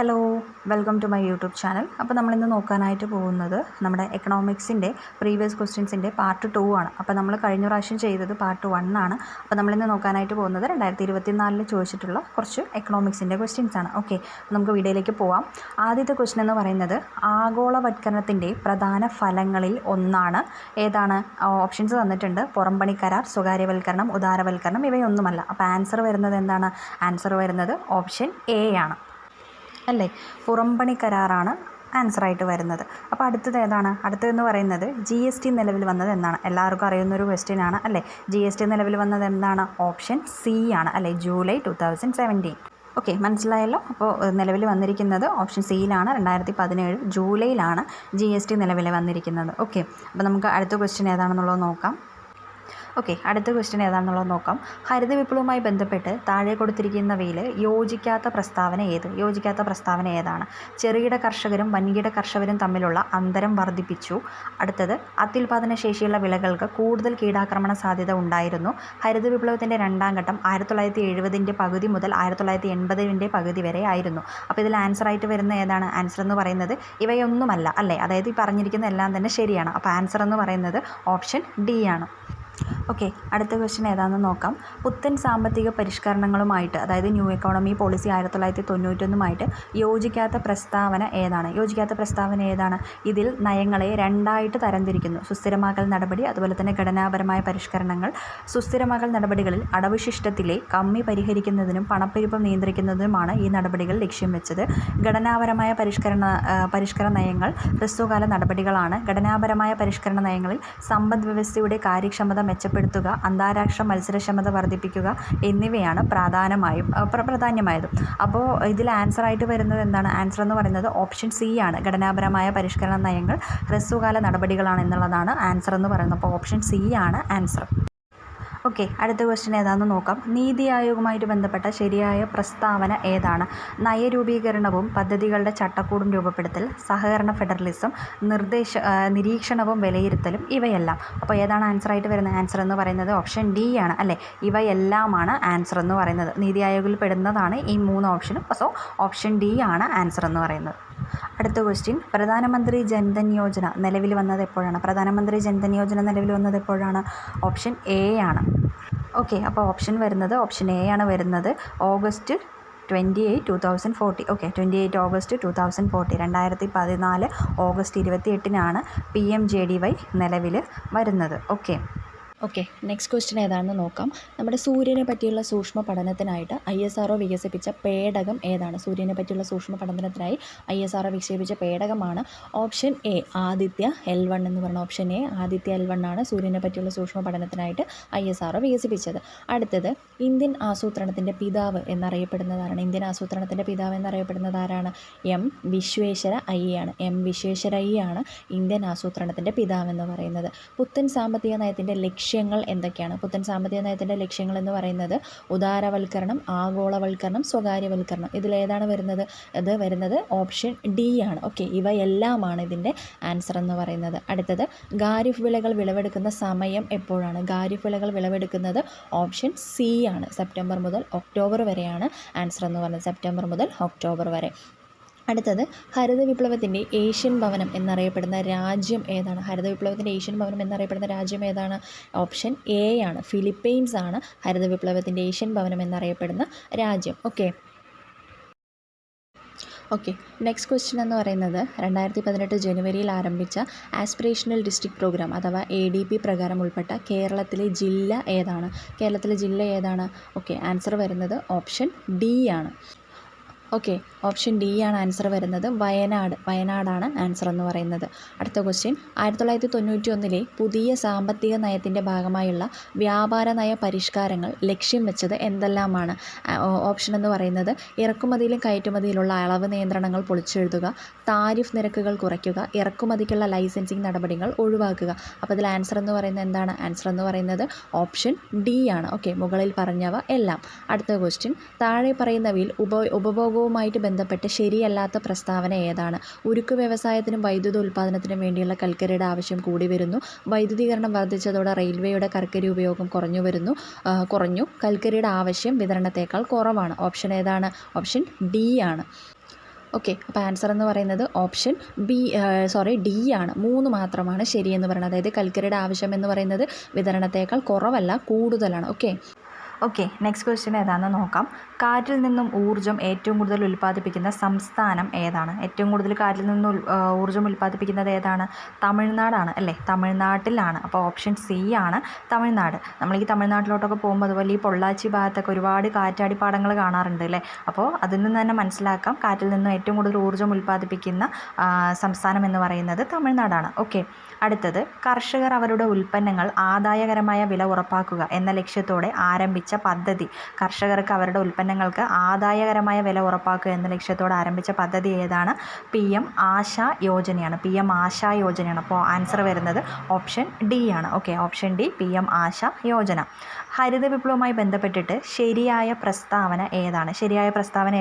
Hello, welcome to my YouTube channel. അപ്പോൾ നമ്മളിന്ന് നോക്കാനായിട്ട് പോകുന്നത് നമ്മുടെ എക്കണോമിക്സിൻ്റെ പ്രീവിയസ് ക്വസ്റ്റ്യൻസിൻ്റെ പാർട്ട് 2 ആണ്. അപ്പോൾ നമ്മൾ കഴിഞ്ഞ പ്രാവശ്യം ചെയ്തത് പാർട്ട് 1 ആണ്. അപ്പോൾ നമ്മളിന്ന് നോക്കാനായിട്ട് പോകുന്നത് 2024 ചോദിച്ചിട്ടുള്ള കുറച്ച് എക്കണോമിക്സിൻ്റെ ക്വസ്റ്റ്യൻസ് ആണ്. ഓക്കെ, നമുക്ക് വീഡിയോയിലേക്ക് പോവാം. ആദ്യത്തെ ക്വസ്റ്റ്യൻ എന്ന് പറയുന്നത് ആഗോളവൽക്കരണത്തിൻ്റെ പ്രധാന ഫലങ്ങളിൽ ഒന്നാണ്. ഏതാണ്? ഓപ്ഷൻസ് തന്നിട്ടുണ്ട്: പുറംപണി കരാർ, സ്വകാര്യവൽക്കരണം, ഉദാരവൽക്കരണം. ഇവയൊന്നുമല്ല. അപ്പോൾ ആൻസർ വരുന്നത് എന്താണ്? ആൻസർ വരുന്നത് ഓപ്ഷൻ എ ആണ് അല്ലേ? പുറംപണി കരാറാണ് ആൻസറായിട്ട് വരുന്നത്. അപ്പോൾ അടുത്തത് ഏതാണ്? അടുത്തതെന്ന് പറയുന്നത് GST നിലവിൽ വന്നത് എന്നാണ്? എല്ലാവർക്കും അറിയുന്നൊരു ക്വസ്റ്റ്യൻ ആണ് അല്ലേ? GST നിലവിൽ വന്നത് എന്താണ്? ഓപ്ഷൻ സി ആണ് അല്ലേ? ജൂലൈ 2017. ഓക്കെ, മനസ്സിലായല്ലോ. അപ്പോൾ നിലവിൽ വന്നിരിക്കുന്നത് ഓപ്ഷൻ സിയിലാണ്. 2017 ജൂലൈയിലാണ് GST നിലവിൽ വന്നിരിക്കുന്നത്. ഓക്കെ, അപ്പോൾ നമുക്ക് അടുത്ത ക്വസ്റ്റ്യൻ ഏതാണെന്നുള്ളത് നോക്കാം. ഓക്കെ, അടുത്ത ക്വസ്റ്റ്യൻ ഏതാണെന്നുള്ളത് നോക്കാം. ഹരിത വിപ്ലവവുമായി ബന്ധപ്പെട്ട് താഴെ കൊടുത്തിരിക്കുന്നവയിൽ യോജിക്കാത്ത പ്രസ്താവന ഏതാണ്? ചെറുകിട കർഷകരും വൻകിട കർഷകരും തമ്മിലുള്ള അന്തരം വർദ്ധിപ്പിച്ചു. അടുത്തത്, അത്യുൽപാദന ശേഷിയുള്ള വിളകൾക്ക് കൂടുതൽ കീടാക്രമണ സാധ്യത ഉണ്ടായിരുന്നു. ഹരിത വിപ്ലവത്തിൻ്റെ രണ്ടാം ഘട്ടം 1970 പകുതി മുതൽ 1980 പകുതി വരെ ആയിരുന്നു. അപ്പോൾ ഇതിൽ ആൻസറായിട്ട് വരുന്ന ഏതാണ്? ആൻസർ എന്ന് പറയുന്നത് ഇവയൊന്നുമല്ല അല്ലേ? അതായത് ഈ പറഞ്ഞിരിക്കുന്ന എല്ലാം തന്നെ ശരിയാണ്. അപ്പോൾ ആൻസർ എന്ന് പറയുന്നത് ഓപ്ഷൻ ഡി ആണ്. ഓക്കെ, അടുത്ത ക്വസ്റ്റ്യൻ ഏതാണെന്ന് നോക്കാം. പുത്തൻ സാമ്പത്തിക പരിഷ്കരണങ്ങളുമായിട്ട്, അതായത് ന്യൂ എക്കോണമി പോളിസി 1991 യോജിക്കാത്ത പ്രസ്താവന ഏതാണ്? ഇതിൽ നയങ്ങളെ രണ്ടായിട്ട് തരംതിരിക്കുന്നു: സുസ്ഥിരമാക്കൽ നടപടി, അതുപോലെ തന്നെ ഘടനാപരമായ പരിഷ്കരണങ്ങൾ. സുസ്ഥിരമാക്കൽ നടപടികളിൽ അടവുശിഷ്ടത്തിലെ കമ്മി പരിഹരിക്കുന്നതിനും പണപ്പെരുപ്പം നിയന്ത്രിക്കുന്നതിനുമാണ് ഈ നടപടികൾ ലക്ഷ്യം വെച്ചത്. ഘടനാപരമായ പരിഷ്കരണ നയങ്ങൾ ഹ്രസ്വകാല നടപടികളാണ്. ഘടനാപരമായ പരിഷ്കരണ നയങ്ങളിൽ സമ്പദ് വ്യവസ്ഥയുടെ കാര്യക്ഷമത മെച്ചപ്പെടുത്തുക, അന്താരാഷ്ട്ര മത്സരക്ഷമത വർദ്ധിപ്പിക്കുക എന്നിവയാണ് പ്രാധാന്യമായതും. അപ്പോൾ ഇതിൽ ആൻസറായിട്ട് വരുന്നത് എന്താണ്? ആൻസർ എന്ന് പറയുന്നത് ഓപ്ഷൻ സി ആണ്. ഘടനാപരമായ പരിഷ്കരണ നയങ്ങൾ ഹ്രസ്വകാല നടപടികളാണ് എന്നുള്ളതാണ് ആൻസർ എന്ന് പറയുന്നത്. അപ്പോൾ ഓപ്ഷൻ സി ആണ് ആൻസർ. ഓക്കെ, അടുത്ത ക്വസ്റ്റ്യൻ ഏതാണെന്ന് നോക്കാം. നീതി ആയോഗുമായിട്ട് ബന്ധപ്പെട്ട ശരിയായ പ്രസ്താവന ഏതാണ്? നയരൂപീകരണവും പദ്ധതികളുടെ ചട്ടക്കൂടും രൂപപ്പെടുത്തൽ, സഹകരണ ഫെഡറലിസം, നിരീക്ഷണവും വിലയിരുത്തലും, ഇവയെല്ലാം. അപ്പോൾ ഏതാണ് ആൻസറായിട്ട് വരുന്നത്? ആൻസർ എന്ന് പറയുന്നത് ഓപ്ഷൻ ഡി ആണ് അല്ലേ? ഇവയെല്ലാമാണ് ആൻസർ എന്ന് പറയുന്നത്. നീതി ആയോഗിൽ പെടുന്നതാണ് ഈ 3 ഓപ്ഷനും. സോ ഓപ്ഷൻ ഡി ആണ് ആൻസർ എന്ന് പറയുന്നത്. അടുത്ത ക്വസ്റ്റ്യൻ, പ്രധാനമന്ത്രി ജൻധൻ യോജന നിലവിൽ വന്നത് എപ്പോഴാണ്? ഓപ്ഷൻ എ ആണ്. ഓക്കെ, അപ്പോൾ ഓപ്ഷൻ എ ആണ് വരുന്നത് August 28, 2014. Okay, 28 August 2014, 2014 August 28 PMJDY നിലവിൽ വരുന്നത്. ഓക്കെ, നെക്സ്റ്റ് ക്വസ്റ്റ്യൻ ഏതാണെന്ന് നോക്കാം. നമ്മുടെ സൂര്യനെ പറ്റിയുള്ള സൂക്ഷ്മ പഠനത്തിനായിട്ട് ISRO വികസിപ്പിച്ച പേടകം ഏതാണ്? സൂര്യനെ പറ്റിയുള്ള സൂക്ഷ്മ പഠനത്തിനായി ISRO വികസിപ്പിച്ച പേടകമാണ് ഓപ്ഷൻ എ ആദിത്യ L1 എന്ന് പറഞ്ഞ ഓപ്ഷൻ എ ആദിത്യ L1 ആണ് സൂര്യനെ പറ്റിയുള്ള സൂക്ഷ്മ പഠനത്തിനായിട്ട് ISRO വികസിപ്പിച്ചത്. അടുത്തത്, ഇന്ത്യൻ ആസൂത്രണത്തിൻ്റെ പിതാവ് എന്നറിയപ്പെടുന്നതാണ്? M. വിശ്വേശ്വര അയ്യയാണ്. ഇന്ത്യൻ ആസൂത്രണത്തിൻ്റെ പിതാവെന്ന് പറയുന്നത്. പുത്തൻ സാമ്പത്തിക നയത്തിൻ്റെ ലക്ഷ്യങ്ങൾ എന്തൊക്കെയാണ്? പുത്തൻ സാമ്പത്തിക നയത്തിൻ്റെ ലക്ഷ്യങ്ങൾ എന്ന് പറയുന്നത് ഉദാരവൽക്കരണം, ആഗോളവൽക്കരണം, സ്വകാര്യവൽക്കരണം. ഇതിലേതാണ് വരുന്നത്? ഇത് വരുന്നത് ഓപ്ഷൻ ഡി ആണ്. ഓക്കെ, ഇവയെല്ലാമാണ് ഇതിൻ്റെ ആൻസർ എന്ന് പറയുന്നത്. അടുത്തത്, ഖാരിഫ് വിളകൾ വിളവെടുക്കുന്ന സമയം എപ്പോഴാണ്? ഖാരിഫ് വിളകൾ വിളവെടുക്കുന്നത് ഓപ്ഷൻ സി ആണ്. സെപ്റ്റംബർ മുതൽ ഒക്ടോബർ വരെയാണ് ആൻസർ എന്ന് പറയുന്നത്. സെപ്റ്റംബർ മുതൽ ഒക്ടോബർ വരെ. അടുത്തത്, ഹരിത വിപ്ലവത്തിൻ്റെ ഏഷ്യൻ ഭവനം എന്നറിയപ്പെടുന്ന രാജ്യം ഏതാണ്? ഓപ്ഷൻ എ ആണ്. ഫിലിപ്പൈൻസ് ആണ് ഹരിത വിപ്ലവത്തിൻ്റെ ഏഷ്യൻ ഭവനം എന്നറിയപ്പെടുന്ന രാജ്യം. ഓക്കെ, നെക്സ്റ്റ് ക്വസ്റ്റ്യൻ എന്ന് പറയുന്നത് 2018 ജനുവരിയിൽ ആരംഭിച്ച ആസ്പിറേഷണൽ ഡിസ്ട്രിക്ട് പ്രോഗ്രാം അഥവാ ADP പ്രകാരം ഉൾപ്പെട്ട കേരളത്തിലെ ജില്ല ഏതാണ്? ഓക്കെ, ആൻസർ വരുന്നത് ഓപ്ഷൻ ഡി ആണ്. ഓക്കെ, ഓപ്ഷൻ ഡി ആണ് ആൻസർ വരുന്നത്. വയനാടാണ് ആൻസർ എന്ന് പറയുന്നത്. അടുത്ത ക്വസ്റ്റ്യൻ, 1991 പുതിയ സാമ്പത്തിക നയത്തിൻ്റെ ഭാഗമായുള്ള വ്യാപാര നയ പരിഷ്കാരങ്ങൾ ലക്ഷ്യം വെച്ചത് എന്തെല്ലാമാണ്? ഓപ്ഷൻ എന്ന് പറയുന്നത് ഇറക്കുമതിയിലും കയറ്റുമതിയിലുള്ള അളവ് നിയന്ത്രണങ്ങൾ പൊളിച്ചെഴുതുക, താരിഫ് നിരക്കുകൾ കുറയ്ക്കുക, ഇറക്കുമതിക്കുള്ള ലൈസൻസിങ് നടപടികൾ ഒഴിവാക്കുക. അപ്പോൾ ഇതിൽ ആൻസർ എന്ന് പറയുന്നത് എന്താണ്? ആൻസർ എന്ന് പറയുന്നത് ഓപ്ഷൻ ഡി ആണ്. ഓക്കെ, മുകളിൽ പറഞ്ഞവ എല്ലാം. അടുത്ത ക്വസ്റ്റ്യൻ, താഴെ പറയുന്നവയിൽ ഉപഭോഗവുമായിട്ട് ബന്ധപ്പെട്ട് ശരിയല്ലാത്ത പ്രസ്താവന ഏതാണ്? ഉരുക്ക് വ്യവസായത്തിനും വൈദ്യുത ഉൽപ്പാദനത്തിനും വേണ്ടിയുള്ള കൽക്കരിയുടെ ആവശ്യം കൂടി വരുന്നു. വൈദ്യുതീകരണം വർദ്ധിച്ചതോടെ റെയിൽവേയുടെ കൽക്കരി ഉപയോഗം കുറഞ്ഞു. കൽക്കരിയുടെ ആവശ്യം വിതരണത്തേക്കാൾ കുറവാണ്. ഓപ്ഷൻ ഏതാണ്? ഓപ്ഷൻ ഡി ആണ്. ഓക്കെ, അപ്പോൾ ആൻസർ എന്ന് പറയുന്നത് ഓപ്ഷൻ ഡി ആണ്. 3 മാത്രമാണ് ശരിയെന്ന് പറയുന്നത്. അതായത് കൽക്കരിയുടെ ആവശ്യം എന്ന് പറയുന്നത് വിതരണത്തേക്കാൾ കുറവല്ല, കൂടുതലാണ്. ഓക്കെ, നെക്സ്റ്റ് ക്വസ്റ്റ്യൻ ഏതാണെന്ന് നോക്കാം. കാറ്റിൽ നിന്നും ഊർജ്ജം ഏറ്റവും കൂടുതൽ ഉൽപ്പാദിപ്പിക്കുന്ന സംസ്ഥാനം ഏതാണ്? ഏറ്റവും കൂടുതൽ കാറ്റിൽ നിന്നും ഊർജ്ജം ഉൽപ്പാദിപ്പിക്കുന്നത് ഏതാണ്? തമിഴ്നാടാണ് അല്ലേ? തമിഴ്നാട്ടിലാണ്. അപ്പോൾ ഓപ്ഷൻ സി ആണ് തമിഴ്നാട്. നമ്മൾ ഈ തമിഴ്നാട്ടിലോട്ടൊക്കെ പോകുമ്പോൾ അതുപോലെ ഈ പൊള്ളാച്ചി ഭാഗത്തൊക്കെ ഒരുപാട് കാറ്റാടിപ്പാടങ്ങൾ കാണാറുണ്ട് അല്ലേ? അപ്പോൾ അതിൽ നിന്ന് തന്നെ മനസ്സിലാക്കാം കാറ്റിൽ നിന്നും ഏറ്റവും കൂടുതൽ ഊർജ്ജം ഉൽപ്പാദിപ്പിക്കുന്ന സംസ്ഥാനം എന്ന് പറയുന്നത് തമിഴ്നാടാണ്. ഓക്കെ, അടുത്തത് കർഷകർ അവരുടെ ഉൽപ്പന്നങ്ങൾ ആദായകരമായ വില ഉറപ്പാക്കുക എന്ന ലക്ഷ്യത്തോടെ ആരംഭിച്ച പദ്ധതി. കർഷകർക്ക് അവരുടെ ഉൽപ്പന്നങ്ങൾക്ക് ആദായകരമായ വില ഉറപ്പാക്കുക എന്ന ലക്ഷ്യത്തോടെ ആരംഭിച്ച പദ്ധതി ഏതാണ്? PM ആശാ യോജനയാണ്. PM ആശാ യോജനയാണ്. അപ്പോൾ ആൻസർ വരുന്നത് ഓപ്ഷൻ ഡി ആണ്. Okay, option D PM Asha Yojana. ഹരിത വിപ്ലവവുമായി ബന്ധപ്പെട്ടിട്ട് ശരിയായ പ്രസ്താവന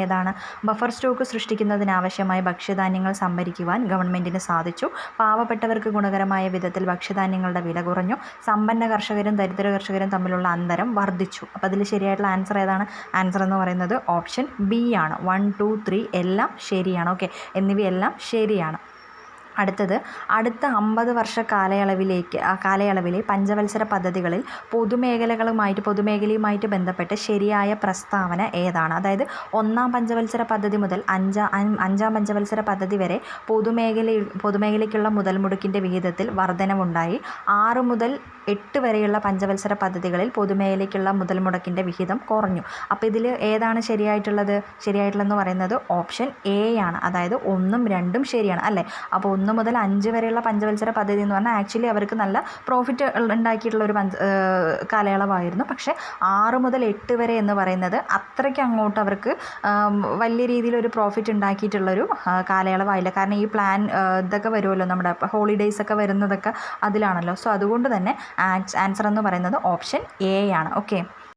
ഏതാണ്? ബഫർ സ്റ്റോക്ക് സൃഷ്ടിക്കുന്നതിനാവശ്യമായ ഭക്ഷ്യധാന്യങ്ങൾ സംഭരിക്കുവാൻ ഗവൺമെൻറ്റിന് സാധിച്ചു. പാവപ്പെട്ടവർക്ക് ഗുണകരമായ വിധത്തിൽ ഭക്ഷ്യധാന്യങ്ങളുടെ വില കുറഞ്ഞു. സമ്പന്ന കർഷകരും ദരിദ്ര കർഷകരും തമ്മിലുള്ള അന്തരം വർദ്ധിച്ചു. അപ്പോൾ അതിൽ ശരിയായിട്ടുള്ള ആൻസർ ഏതാണ്? ആൻസർ എന്ന് പറയുന്നത് ഓപ്ഷൻ ബി ആണ്. 1, 2, 3 എല്ലാം ശരിയാണ്. ഓക്കെ, എന്നിവയെല്ലാം ശരിയാണ്. അടുത്ത 50 വർഷ കാലയളവിലെ പഞ്ചവത്സര പദ്ധതികളിൽ പൊതുമേഖലയുമായിട്ട് ബന്ധപ്പെട്ട് ശരിയായ പ്രസ്താവന ഏതാണ്? അതായത് 1-ാം പഞ്ചവത്സര പദ്ധതി മുതൽ 5-ാം പഞ്ചവത്സര പദ്ധതി വരെ പൊതുമേഖലയ്ക്കുള്ള മുതൽമുടക്കിൻ്റെ വിഹിതത്തിൽ വർധനവുണ്ടായി. 6 മുതൽ 8 വരെയുള്ള പഞ്ചവത്സര പദ്ധതികളിൽ പൊതുമേഖലയ്ക്കുള്ള മുതൽമുടക്കിൻ്റെ വിഹിതം കുറഞ്ഞു. അപ്പോൾ ഇതിൽ ഏതാണ് ശരിയായിട്ടുള്ളതെന്ന് പറയുന്നത് ഓപ്ഷൻ എ ആണ്. അതായത് 1ഉം 2ഉം ശരിയാണ് അല്ലേ? അപ്പോൾ 1 മുതൽ 5 വരെയുള്ള പഞ്ചവത്സര പദ്ധതി എന്ന് പറഞ്ഞാൽ ആക്ച്വലി അവർക്ക് നല്ല പ്രോഫിറ്റ് ഉണ്ടാക്കിയിട്ടുള്ള ഒരു കാലയളവായിരുന്നു. പക്ഷേ 6 മുതൽ 8 വരെ എന്ന് പറയുന്നത് അത്രയ്ക്ക് അങ്ങോട്ട് അവർക്ക് വലിയ രീതിയിലൊരു പ്രോഫിറ്റ് ഉണ്ടാക്കിയിട്ടുള്ളൊരു കാലയളവായില്ല. കാരണം ഈ പ്ലാൻ ഇതൊക്കെ വരുമല്ലോ, നമ്മുടെ ഹോളിഡേയ്സ് ഒക്കെ വരുന്നതൊക്കെ അതിലാണല്ലോ. സോ അതുകൊണ്ട് തന്നെ ആൻസർ എന്ന് പറയുന്നത് ഓപ്ഷൻ എ ആണ്. ഓക്കെ.